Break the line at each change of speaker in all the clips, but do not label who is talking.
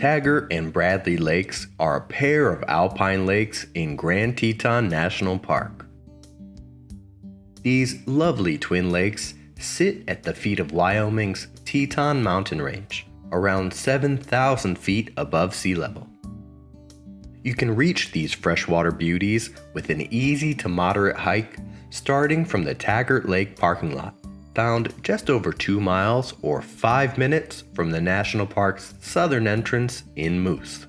Taggart and Bradley Lakes are a pair of alpine lakes in Grand Teton National Park. These lovely twin lakes sit at the feet of Wyoming's Teton mountain range, around 7,000 feet above sea level. You can reach these freshwater beauties with an easy to moderate hike starting from the Taggart Lake parking lot, found just over 2 miles or 5 minutes from the national park's southern entrance in Moose.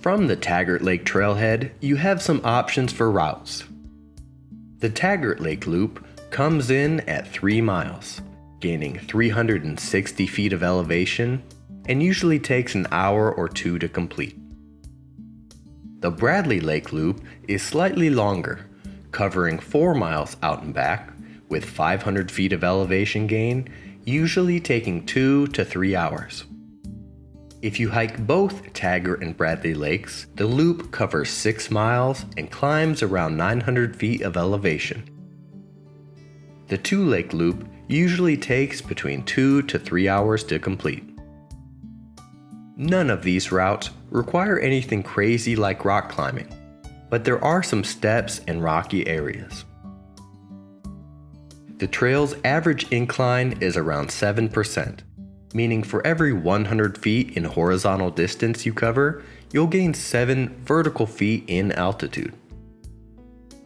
From the Taggart Lake trailhead, you have some options for routes. The Taggart Lake Loop comes in at 3 miles, gaining 360 feet of elevation, and usually takes an hour or two to complete. The Bradley Lake Loop is slightly longer, covering 4 miles out and back, with 500 feet of elevation gain, usually taking 2 to 3 hours. If you hike both Taggart and Bradley Lakes, the loop covers 6 miles and climbs around 900 feet of elevation. The 2-lake loop usually takes between 2 to 3 hours to complete. None of these routes require anything crazy like rock climbing, but there are some steps and rocky areas. The trail's average incline is around 7%, meaning for every 100 feet in horizontal distance you cover, you'll gain 7 vertical feet in altitude.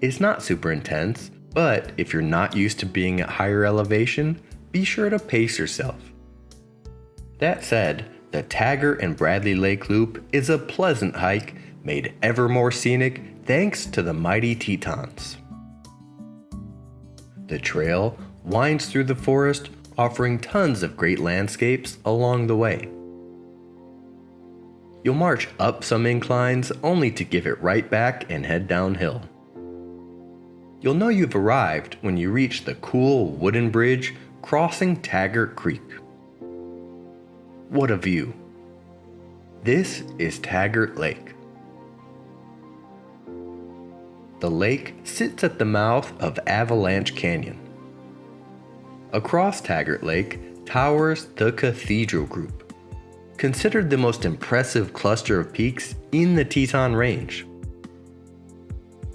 It's not super intense, but if you're not used to being at higher elevation, be sure to pace yourself. That said, the Taggart and Bradley Lake Loop is a pleasant hike made ever more scenic thanks to the mighty Tetons. The trail winds through the forest, offering tons of great landscapes along the way. You'll march up some inclines only to give it right back and head downhill. You'll know you've arrived when you reach the cool wooden bridge crossing Taggart Creek. What a view! This is Taggart Lake. The lake sits at the mouth of Avalanche Canyon. Across Taggart Lake towers the Cathedral Group, considered the most impressive cluster of peaks in the Teton Range.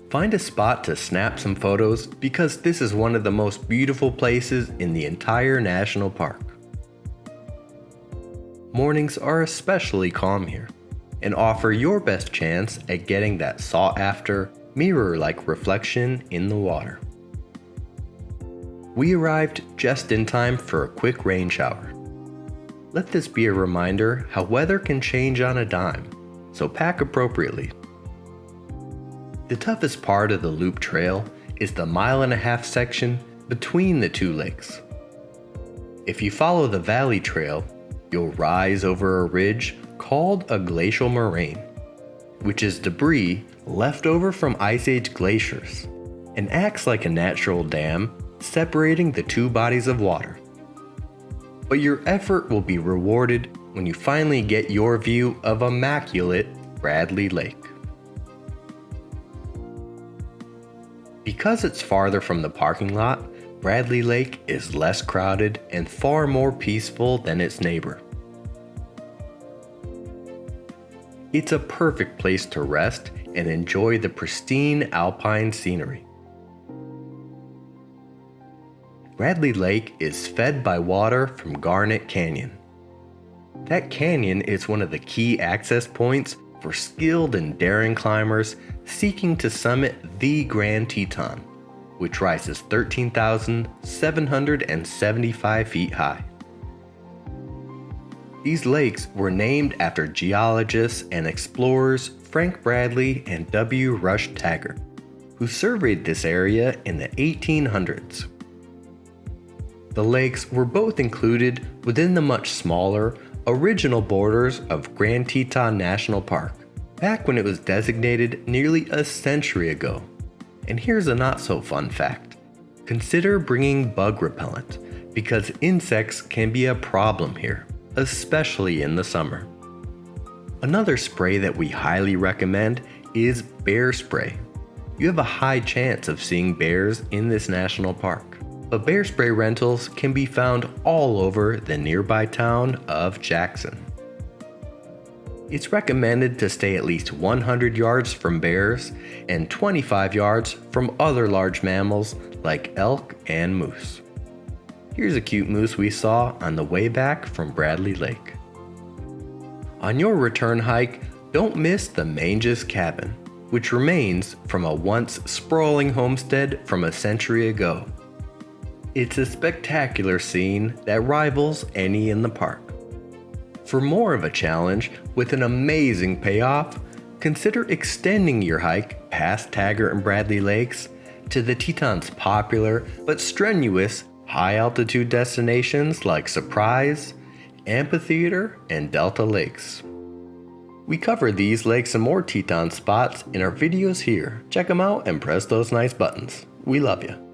Find a spot to snap some photos because this is one of the most beautiful places in the entire national park. Mornings are especially calm here and offer your best chance at getting that sought-after mirror-like reflection in the water. We arrived just in time for a quick rain shower. Let this be a reminder how weather can change on a dime, so pack appropriately. The toughest part of the loop trail is the 1.5 mile section between the 2 lakes. If you follow the valley trail, you'll rise over a ridge called a glacial moraine, which is debris left over from Ice Age glaciers and acts like a natural dam separating the 2 bodies of water. But your effort will be rewarded when you finally get your view of immaculate Bradley Lake. Because it's farther from the parking lot, Bradley Lake is less crowded and far more peaceful than its neighbor. It's a perfect place to rest and enjoy the pristine alpine scenery. Bradley Lake is fed by water from Garnet Canyon. That canyon is one of the key access points for skilled and daring climbers seeking to summit the Grand Teton, which rises 13,775 feet high. These lakes were named after geologists and explorers Frank Bradley and W. Rush Taggart, who surveyed this area in the 1800s. The lakes were both included within the much smaller, original borders of Grand Teton National Park, back when it was designated nearly a century ago. And here's a not-so-fun fact. Consider bringing bug repellent, because insects can be a problem here, especially in the summer. Another spray that we highly recommend is bear spray. You have a high chance of seeing bears in this national park, but bear spray rentals can be found all over the nearby town of Jackson. It's recommended to stay at least 100 yards from bears and 25 yards from other large mammals like elk and moose. Here's a cute moose we saw on the way back from Bradley Lake. On your return hike, don't miss the Manges Cabin, which remains from a once sprawling homestead from a century ago. It's a spectacular scene that rivals any in the park. For more of a challenge with an amazing payoff, consider extending your hike past Taggart and Bradley Lakes to the Tetons' popular but strenuous high-altitude destinations like Suprise, Amphitheater, and Delta Lakes. We cover these lakes and more Teton spots in our videos here. Check them out and press those nice buttons. We love you.